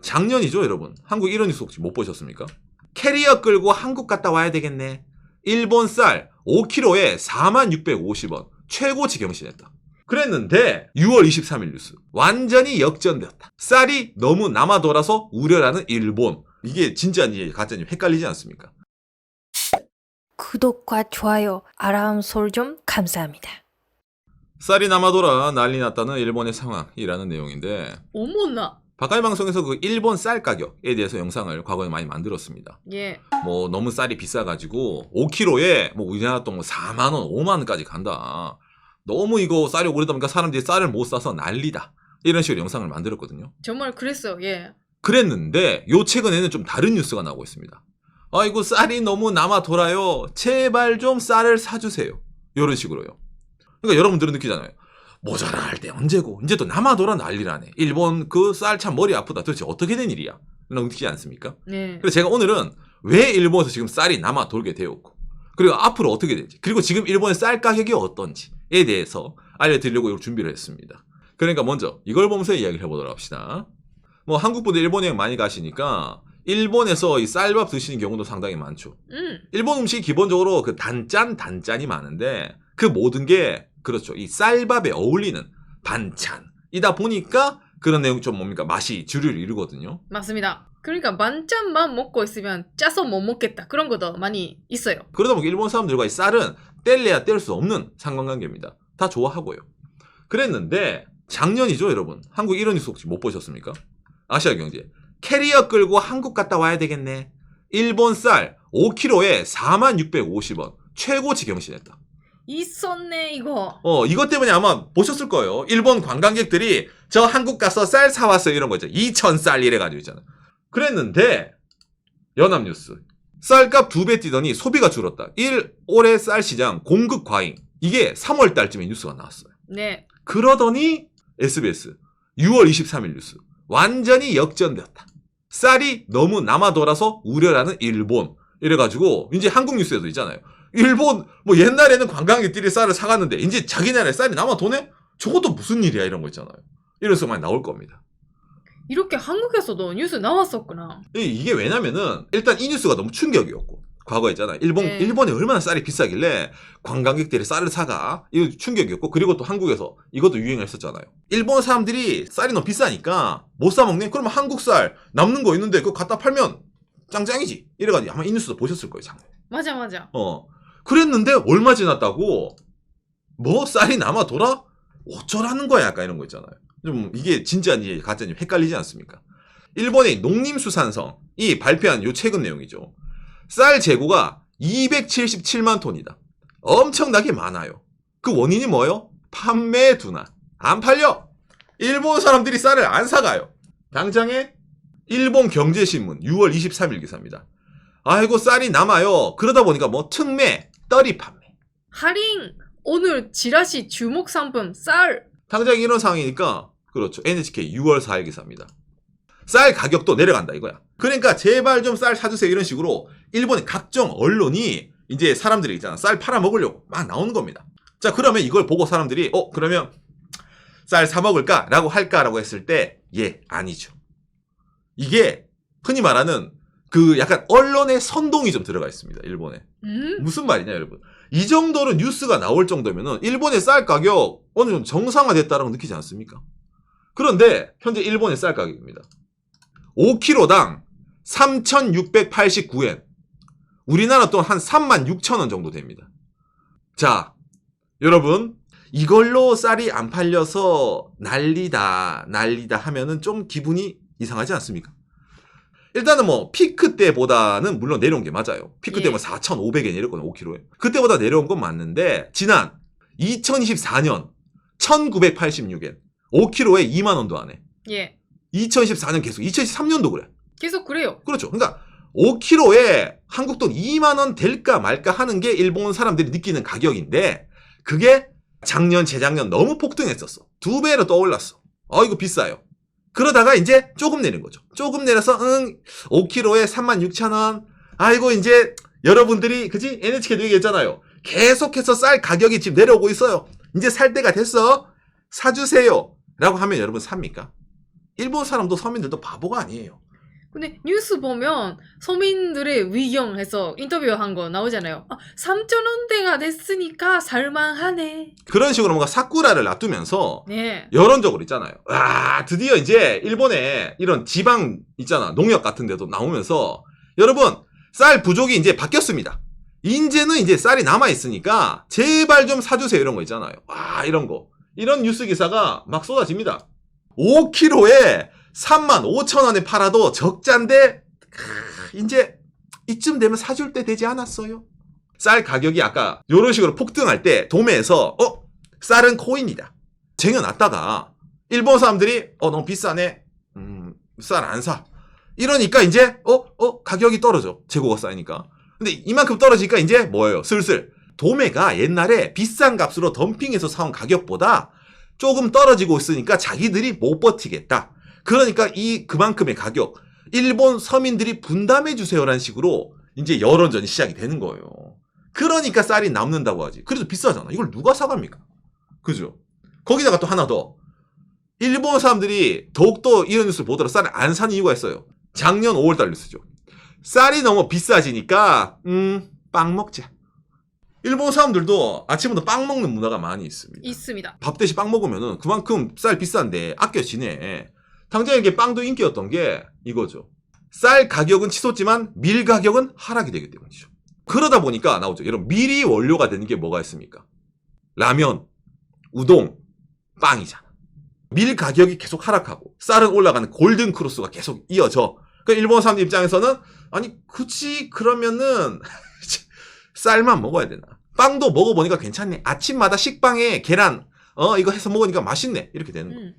작년이죠, 여러분. 한국 이런 뉴스 혹시 못 보셨습니까? 캐리어 끌고 한국 갔다 와야 되겠네. 일본 쌀 5kg에 4650원. 최고 지경신했다. 그랬는데 6월 23일 뉴스. 완전히 역전되었다. 쌀이 너무 남아 돌아서 우려라는 일본. 이게 진짜인지 가짜인지 헷갈리지 않습니까? 구독과 좋아요, 알람 설정 감사합니다. 쌀이 남아 돌아 난리 났다는 일본의 상황이라는 내용인데, 어머나. 바카이 방송에서 그 일본 쌀 가격에 대해서 영상을 과거에 많이 만들었습니다. 예. 뭐 너무 쌀이 비싸가지고 5kg에 뭐 우리나라 돈 4만 원, 5만 원까지 간다. 너무 이거 쌀이 오르다 보니까 사람들이 쌀을 못 사서 난리다. 이런 식으로 영상을 만들었거든요. 정말 그랬어요. 예. 그랬는데 요 최근에는 좀 다른 뉴스가 나오고 있습니다. 아이고 쌀이 너무 남아 돌아요. 제발 좀 쌀을 사주세요. 이런 식으로요. 그러니까 여러분들은 느끼잖아요. 모자라 할 때 언제고 이제 또 남아 돌아 난리라네. 일본 그 쌀 참 머리 아프다. 도대체 어떻게 된 일이야? 이런 거 느끼지 않습니까? 네. 그래서 제가 오늘은 왜 일본에서 지금 쌀이 남아 돌게 되었고, 그리고 앞으로 어떻게 될지, 그리고 지금 일본의 쌀 가격이 어떤지에 대해서 알려드리려고 이걸 준비를 했습니다. 그러니까 먼저 이걸 보면서 이야기를 해보도록 합시다. 뭐 한국 분들 일본 여행 많이 가시니까 일본에서 이 쌀밥 드시는 경우도 상당히 많죠. 일본 음식이 기본적으로 그 단짠이 많은데 그 모든 게 그렇죠. 이 쌀밥에 어울리는 반찬이다 보니까 그런 내용 좀 뭡니까? 맛이 주류를 이루거든요. 맞습니다. 그러니까 만짠만 먹고 있으면 짜서 못 먹겠다. 그런 것도 많이 있어요. 그러다 보니까 일본 사람들과 이 쌀은 뗄래야 뗄 수 없는 상관관계입니다. 다 좋아하고요. 그랬는데 작년이죠, 여러분. 한국 이런 뉴스 혹시 못 보셨습니까? 아시아경제. 캐리어 끌고 한국 갔다 와야 되겠네. 일본 쌀 5kg에 4650원. 최고 지경신했다. 있었네 이거. 이것 때문에 아마 보셨을 거예요. 일본 관광객들이 저 한국 가서 쌀 사왔어요. 이런 거 있죠. 2000쌀 이래가지고 있잖아요. 그랬는데 연합뉴스. 쌀값 2배 뛰더니 소비가 줄었다. 올해 쌀 시장 공급 과잉. 이게 3월 달쯤에 뉴스가 나왔어요. 네. 그러더니 SBS 6월 23일 뉴스. 완전히 역전되었다. 쌀이 너무 남아 돌아서 우려라는 일본. 이래가지고 이제 한국 뉴스에도 있잖아요. 일본 뭐 옛날에는 관광객들이 쌀을 사갔는데 이제 자기 나라에 쌀이 남아 도네? 저것도 무슨 일이야 이런 거 있잖아요. 이래서 많이 나올 겁니다. 이렇게 한국에서도 뉴스 나왔었구나. 이게 왜냐면은 일단 이 뉴스가 너무 충격이었고, 과거에 있잖아요. 일본이 얼마나 쌀이 비싸길래 관광객들이 쌀을 사가. 이거 충격이었고, 그리고 또 한국에서 이것도 유행했었잖아요. 일본 사람들이 쌀이 너무 비싸니까 못 사 먹네? 그러면 한국 쌀 남는 거 있는데 그거 갖다 팔면 짱짱이지. 이래가지고 아마 이 뉴스도 보셨을 거예요, 작년에. 맞아. 그랬는데 얼마 지났다고 뭐 쌀이 남아 돌아? 어쩌라는 거야 약간 이런 거 있잖아요. 좀 이게 진짜인지 가짜인지 헷갈리지 않습니까? 일본의 농림수산성이 발표한 요 최근 내용이죠. 쌀 재고가 277만 톤이다. 엄청나게 많아요. 그 원인이 뭐예요? 판매 둔화. 안 팔려. 일본 사람들이 쌀을 안 사가요. 당장에 일본 경제신문 6월 23일 기사입니다. 아이고 쌀이 남아요. 그러다 보니까 뭐 특매, 떨이 판매. 할인. 오늘 지라시 주목 상품 쌀. 당장 이런 상황이니까 그렇죠. NHK 6월 4일 기사입니다. 쌀 가격도 내려간다 이거야. 그러니까 제발 좀 쌀 사주세요 이런 식으로 일본의 각종 언론이 이제 사람들이 있잖아. 쌀 팔아 먹으려고 막 나오는 겁니다. 자 그러면 이걸 보고 사람들이 그러면 쌀 사 먹을까? 라고 할까라고 했을 때 아니죠. 이게 흔히 말하는 그 약간 언론의 선동이 좀 들어가 있습니다. 일본에. 무슨 말이냐 여러분. 이 정도로 뉴스가 나올 정도면은 일본의 쌀 가격 어느 정도 정상화됐다라고 느끼지 않습니까? 그런데 현재 일본의 쌀 가격입니다. 5kg당 3,689엔. 우리나라 돈 한 36,000원 정도 됩니다. 자, 여러분 이걸로 쌀이 안 팔려서 난리다 하면은 좀 기분이 이상하지 않습니까? 일단은 뭐 피크 때보다는 물론 내려온 게 맞아요. 피크 때 뭐 4,500엔 이랬거든요. 5kg에. 그때보다 내려온 건 맞는데 지난 2024년 1,986엔. 5kg에 2만 원도 안 해. 예. 2024년 계속 2023년도 그래. 계속 그래요. 그렇죠. 그러니까 5kg에 한국 돈 2만 원 될까 말까 하는 게 일본 사람들이 느끼는 가격인데 그게 작년 재작년 너무 폭등했었어. 2배로 떠올랐어. 이거 비싸요. 그러다가 이제 조금 내린 거죠. 조금 내려서 5kg에 36,000원. 아이고 이제 여러분들이 그지? NHK도 얘기했잖아요. 계속해서 쌀 가격이 지금 내려오고 있어요. 이제 살 때가 됐어. 사주세요. 라고 하면 여러분 삽니까? 일본 사람도 서민들도 바보가 아니에요. 근데 뉴스 보면 서민들의 위경해서 인터뷰한 거 나오잖아요. 3,000원대가 됐으니까 살만하네. 그런 식으로 뭔가 사쿠라를 놔두면서 네. 여론적으로 있잖아요. 와, 드디어 이제 일본에 이런 지방 있잖아. 농협 같은 데도 나오면서 여러분, 쌀 부족이 이제 바뀌었습니다. 이제는 이제 쌀이 남아있으니까 제발 좀 사주세요. 이런 거 있잖아요. 와, 이런 거. 이런 뉴스 기사가 막 쏟아집니다. 5kg에 35,000원에 팔아도 적자인데 이제 이쯤 되면 사줄 때 되지 않았어요? 쌀 가격이 아까 이런 식으로 폭등할 때 도매에서 쌀은 코인이다 쟁여놨다가 일본 사람들이 너무 비싸네 쌀 안 사 이러니까 이제 가격이 떨어져 재고가 쌓이니까. 근데 이만큼 떨어지니까 이제 뭐예요? 슬슬 도매가 옛날에 비싼 값으로 덤핑해서 사온 가격보다 조금 떨어지고 있으니까 자기들이 못 버티겠다. 그러니까 그만큼의 가격 일본 서민들이 분담해 주세요라는 식으로 이제 여론전이 시작이 되는 거예요. 그러니까 쌀이 남는다고 하지. 그래도 비싸잖아. 이걸 누가 사갑니까? 그죠? 거기다가 또 하나 더. 일본 사람들이 더욱더 이런 뉴스를 보더라도 쌀을 안 사는 이유가 있어요. 작년 5월달 뉴스죠. 쌀이 너무 비싸지니까 빵 먹자. 일본 사람들도 아침부터 빵 먹는 문화가 많이 있습니다. 있습니다. 밥 대신 빵 먹으면은 그만큼 쌀 비싼데 아껴지네. 당장 이게 빵도 인기였던 게 이거죠. 쌀 가격은 치솟지만 밀 가격은 하락이 되기 때문이죠. 그러다 보니까 나오죠. 여러분 밀이 원료가 되는 게 뭐가 있습니까? 라면, 우동, 빵이잖아. 밀 가격이 계속 하락하고 쌀은 올라가는 골든 크로스가 계속 이어져. 그러니까 일본 사람들 입장에서는 아니 굳이 그러면은 쌀만 먹어야 되나? 빵도 먹어보니까 괜찮네. 아침마다 식빵에 계란 이거 해서 먹으니까 맛있네. 이렇게 되는 거예요.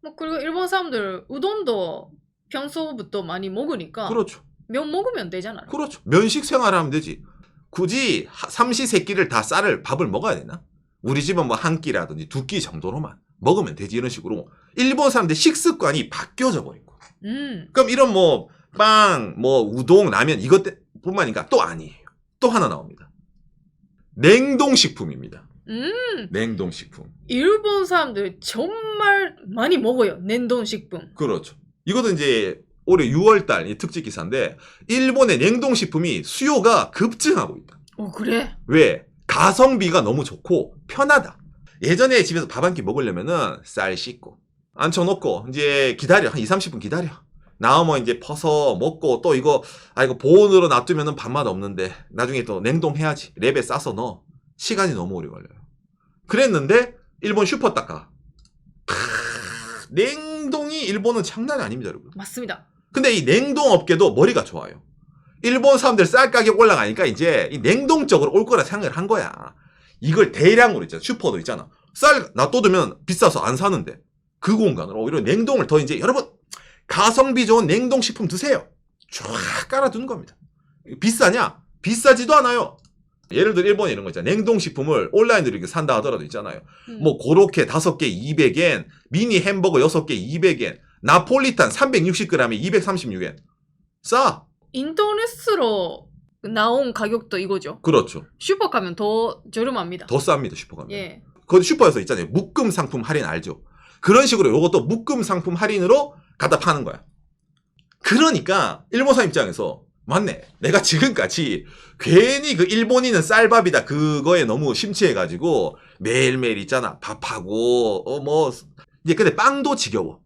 뭐 그리고 일본 사람들 우동도 평소부터 많이 먹으니까 그렇죠. 면 먹으면 되잖아요. 그렇죠. 면식 생활하면 되지. 굳이 삼시세끼를 다 밥을 먹어야 되나? 우리 집은 뭐 한 끼라든지 두 끼 정도로만 먹으면 되지. 이런 식으로 일본 사람들 식습관이 바뀌어져 버린 거예요. 그럼 이런 뭐 빵, 뭐 우동, 라면 이것뿐만 아니라 또 아니에요. 또 하나 나옵니다. 냉동식품입니다. 냉동식품. 일본 사람들 정말 많이 먹어요. 냉동식품. 그렇죠. 이것도 이제 올해 6월달 특집 기사인데 일본의 냉동식품이 수요가 급증하고 있다. 그래? 왜? 가성비가 너무 좋고 편하다. 예전에 집에서 밥 한 끼 먹으려면은 쌀 씻고 앉혀놓고 이제 기다려. 한 2-30분 기다려. 나오면 이제 퍼서 먹고 또 이거 보온으로 놔두면은 밥맛 없는데 나중에 또 냉동해야지. 랩에 싸서 넣어. 시간이 너무 오래 걸려요. 그랬는데 일본 슈퍼 딱 가. 냉동이 일본은 장난이 아닙니다, 여러분. 맞습니다. 근데 이 냉동업계도 머리가 좋아요. 일본 사람들 쌀 가격 올라가니까 이제 이 냉동적으로 올 거라 생각을 한 거야. 이걸 대량으로 있잖아. 슈퍼도 있잖아. 쌀 놔둬두면 비싸서 안 사는데 그 공간으로 이런 냉동을 더 이제 여러분 가성비 좋은 냉동식품 드세요. 쫙 깔아두는 겁니다. 비싸냐? 비싸지도 않아요. 예를 들어 일본에 이런 거 있잖아요. 냉동식품을 온라인으로 이렇게 산다 하더라도 있잖아요. 뭐 고로케 5개 200엔, 미니 햄버거 6개 200엔, 나폴리탄 360g에 236엔. 싸. 인터넷으로 나온 가격도 이거죠. 그렇죠. 슈퍼 가면 더 저렴합니다. 더 쌉니다. 슈퍼 가면. 예. 거기 슈퍼에서 있잖아요. 묶음 상품 할인 알죠? 그런 식으로 이것도 묶음 상품 할인으로 갖다 파는 거야. 그러니까 일본 사람 입장에서 맞네. 내가 지금까지 괜히 그 일본인은 쌀밥이다 그거에 너무 심취해가지고 매일매일 있잖아. 밥하고 이제 근데 빵도 지겨워.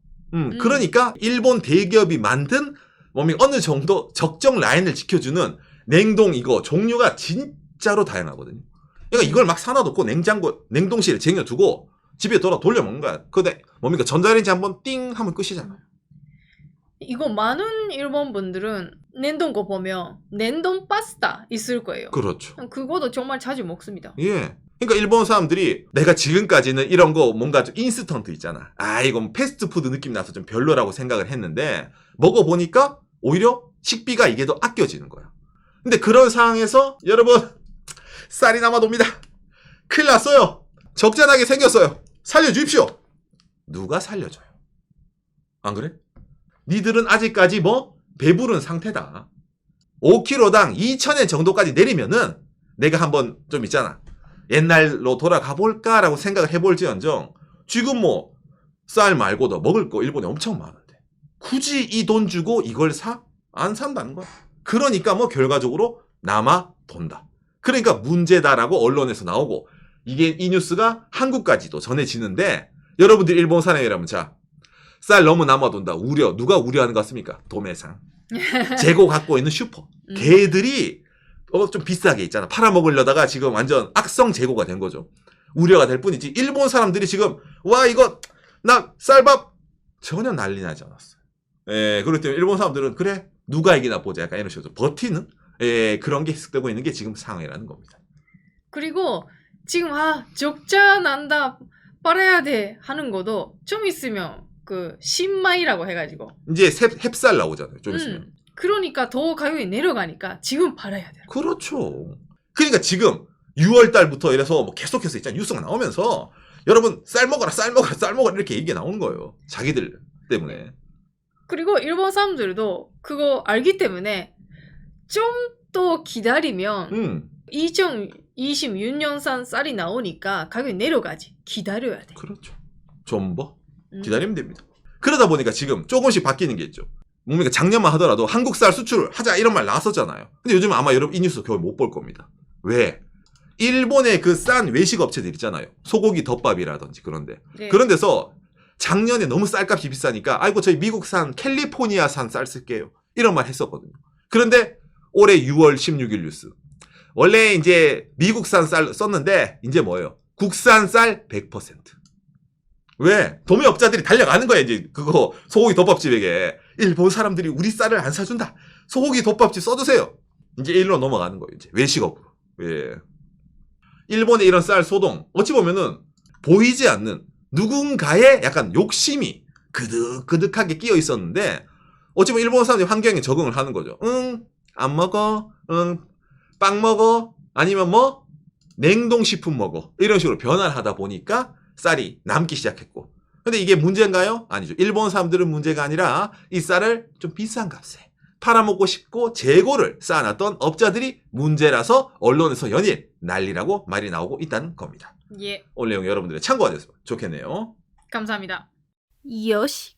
그러니까 일본 대기업이 만든 어느 정도 적정 라인을 지켜주는 냉동 이거 종류가 진짜로 다양하거든요. 그러니까 이걸 막 사놔놓고 냉동실에 쟁여두고 집에 돌려 먹는 거야. 근데 전자레인지 한번 띵 하면 끝이잖아요. 이거 많은 일본 분들은 냉동 거 보면 냉동 파스타 있을 거예요. 그렇죠. 그거도 정말 자주 먹습니다. 예. 그러니까 일본 사람들이 내가 지금까지는 이런 거 뭔가 좀 인스턴트 있잖아. 이거 패스트푸드 느낌 나서 좀 별로라고 생각을 했는데 먹어보니까 오히려 식비가 이게 더 아껴지는 거야. 근데 그런 상황에서 여러분 쌀이 남아돕니다. 큰일 났어요. 적자나게 생겼어요. 살려주십시오. 누가 살려줘요? 안 그래? 니들은 아직까지 배부른 상태다. 5kg당 2,000엔 정도까지 내리면은 내가 한번 좀 있잖아. 옛날로 돌아가 볼까라고 생각을 해볼지언정 지금 쌀 말고도 먹을 거 일본에 엄청 많은데 굳이 이 돈 주고 이걸 사? 안 산다는 거야. 그러니까 뭐 결과적으로 남아 돈다. 그러니까 문제다라고 언론에서 나오고 이게 이 뉴스가 한국까지도 전해지는데 여러분들이 일본 사람이라면 자, 쌀 너무 남아돈다. 우려. 누가 우려하는 것 같습니까? 도매상. 재고 갖고 있는 슈퍼. 걔들이 좀 비싸게 있잖아. 팔아먹으려다가 지금 완전 악성 재고가 된 거죠. 우려가 될 뿐이지. 일본 사람들이 지금 와 이거 나 쌀밥 전혀 난리 나지 않았어요. 예, 그렇기 때문에 일본 사람들은 그래 누가 이기나 보자 약간 이런 식으로 버티는 그런 게 해석되고 있는 게 지금 상황이라는 겁니다. 그리고 지금 적자 난다 빨아야 돼 하는 것도 좀 있으면 그 신마이라고 해가지고 이제 햅쌀 나오잖아요. 좀 있으면. 그러니까 더 가격이 내려가니까 지금 팔아야 돼요. 그렇죠. 그러니까 지금 6월 달부터 이래서 뭐 계속해서 있잖아요. 뉴스가 나오면서 여러분 쌀 먹어라 쌀 먹어라 쌀 먹어라 이렇게 얘기가 나오는 거예요. 자기들 때문에. 그리고 일본 사람들도 그거 알기 때문에 좀 더 기다리면 2026년산 쌀이 나오니까 가격이 내려가지. 기다려야 돼. 그렇죠. 좀 뭐 기다리면 됩니다. 그러다 보니까 지금 조금씩 바뀌는 게 있죠. 뭡니까 작년만 하더라도 한국 쌀 수출 하자 이런 말 나왔었잖아요. 근데 요즘은 아마 여러분 이 뉴스 겨우 못 볼 겁니다. 왜? 일본의 그 싼 외식 업체들 있잖아요. 소고기 덮밥이라든지 그런데. 네. 그런 데서 작년에 너무 쌀값이 비싸니까 아이고 저희 미국산 캘리포니아산 쌀 쓸게요. 이런 말 했었거든요. 그런데 올해 6월 16일 뉴스. 원래 이제 미국산 쌀 썼는데 이제 뭐예요? 국산 쌀 100%. 왜? 도매업자들이 달려가는 거야 이제 그거 소고기 덮밥집에게. 일본 사람들이 우리 쌀을 안 사준다. 소고기 덮밥집 써주세요. 이제 일로 넘어가는 거예요. 이제 외식업으로. 예. 일본의 이런 쌀 소동 어찌 보면은 보이지 않는 누군가의 약간 욕심이 그득그득하게 끼어 있었는데 어찌 보면 일본 사람들이 환경에 적응을 하는 거죠. 안 먹어. 빵 먹어. 아니면 뭐 냉동식품 먹어. 이런 식으로 변화를 하다 보니까 쌀이 남기 시작했고. 근데 이게 문제인가요? 아니죠. 일본 사람들은 문제가 아니라 이 쌀을 좀 비싼 값에 팔아먹고 싶고 재고를 쌓아놨던 업자들이 문제라서 언론에서 연일 난리라고 말이 나오고 있다는 겁니다. 예. 오늘 내용 여러분들의 참고가 됐으면 좋겠네요. 감사합니다. 요시.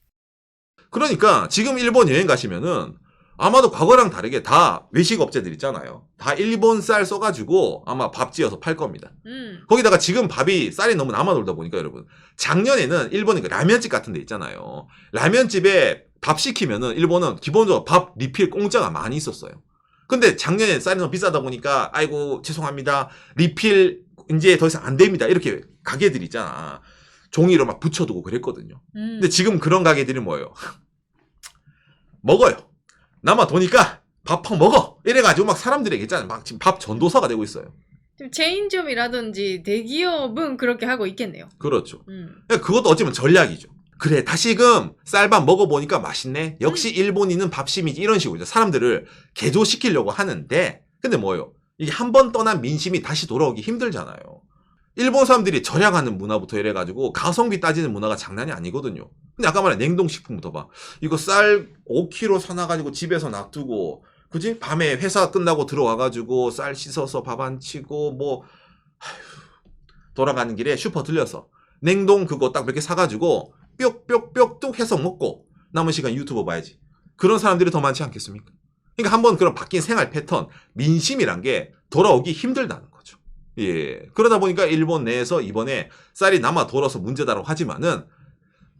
그러니까 지금 일본 여행 가시면은 아마도 과거랑 다르게 다 외식 업체들 있잖아요. 다 일본 쌀 써가지고 아마 밥 지어서 팔 겁니다. 거기다가 지금 쌀이 너무 남아돌다 보니까 여러분 작년에는 일본의 그 라면집 같은 데 있잖아요. 라면집에 밥 시키면은 일본은 기본적으로 밥 리필 공짜가 많이 있었어요. 근데 작년에 쌀이 너무 비싸다 보니까 아이고 죄송합니다. 리필 이제 더 이상 안 됩니다. 이렇게 가게들 있잖아. 종이로 막 붙여두고 그랬거든요. 근데 지금 그런 가게들이 뭐예요? 먹어요. 남아도니까 밥 팍 먹어. 이래가지고 막 사람들에게 있잖아요. 막 지금 밥 전도사가 되고 있어요. 체인점이라든지 대기업은 그렇게 하고 있겠네요. 그렇죠. 그것도 어쩌면 전략이죠. 그래 다시금 쌀밥 먹어보니까 맛있네. 역시 일본인은 밥심이지. 이런 식으로 사람들을 개조시키려고 하는데 근데 뭐예요? 이게 한 번 떠난 민심이 다시 돌아오기 힘들잖아요. 일본 사람들이 절약하는 문화부터 이래가지고 가성비 따지는 문화가 장난이 아니거든요. 근데 아까 말한 냉동식품부터 봐. 이거 쌀 5kg 사놔가지고 집에서 놔두고 그지? 밤에 회사 끝나고 들어와가지고 쌀 씻어서 밥 안 치고 뭐 돌아가는 길에 슈퍼 들려서 냉동 그거 딱 몇 개 사가지고 뾱뾱뾱 뚝 해서 먹고 남은 시간 유튜브 봐야지. 그런 사람들이 더 많지 않겠습니까? 그러니까 한번 그런 바뀐 생활 패턴, 민심이란 게 돌아오기 힘들다는 거죠. 예. 그러다 보니까 일본 내에서 이번에 쌀이 남아 돌아서 문제다라고 하지만은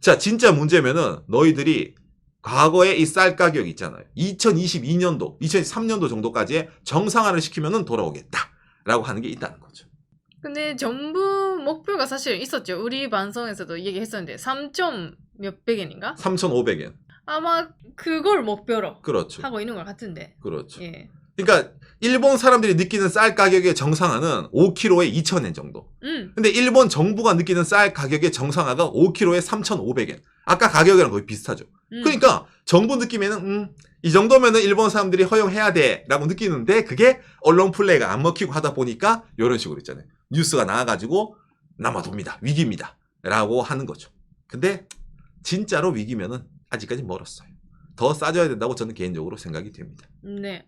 자, 진짜 문제면은 너희들이 과거에 이 쌀 가격 있잖아요. 2022년도, 2023년도 정도까지의 정상화를 시키면은 돌아오겠다라고 하는 게 있다는 거죠. 근데 정부 목표가 사실 있었죠. 우리 방송에서도 얘기했었는데 3점 몇백엔인가? 3,500엔. 아마 그걸 목표로 그렇죠. 하고 있는 것 같은데. 그렇죠. 예. 그러니까 일본 사람들이 느끼는 쌀 가격의 정상화는 5kg에 2,000엔 정도. 근데 일본 정부가 느끼는 쌀 가격의 정상화가 5kg에 3,500엔. 아까 가격이랑 거의 비슷하죠. 그러니까 정부 느낌에는 이 정도면은 일본 사람들이 허용해야 돼라고 느끼는데 그게 언론 플레이가 안 먹히고 하다 보니까 이런 식으로 있잖아요. 뉴스가 나와가지고 남아돕니다. 위기입니다. 라고 하는 거죠. 근데 진짜로 위기면은 아직까지 멀었어요. 더 싸져야 된다고 저는 개인적으로 생각이 됩니다. 네.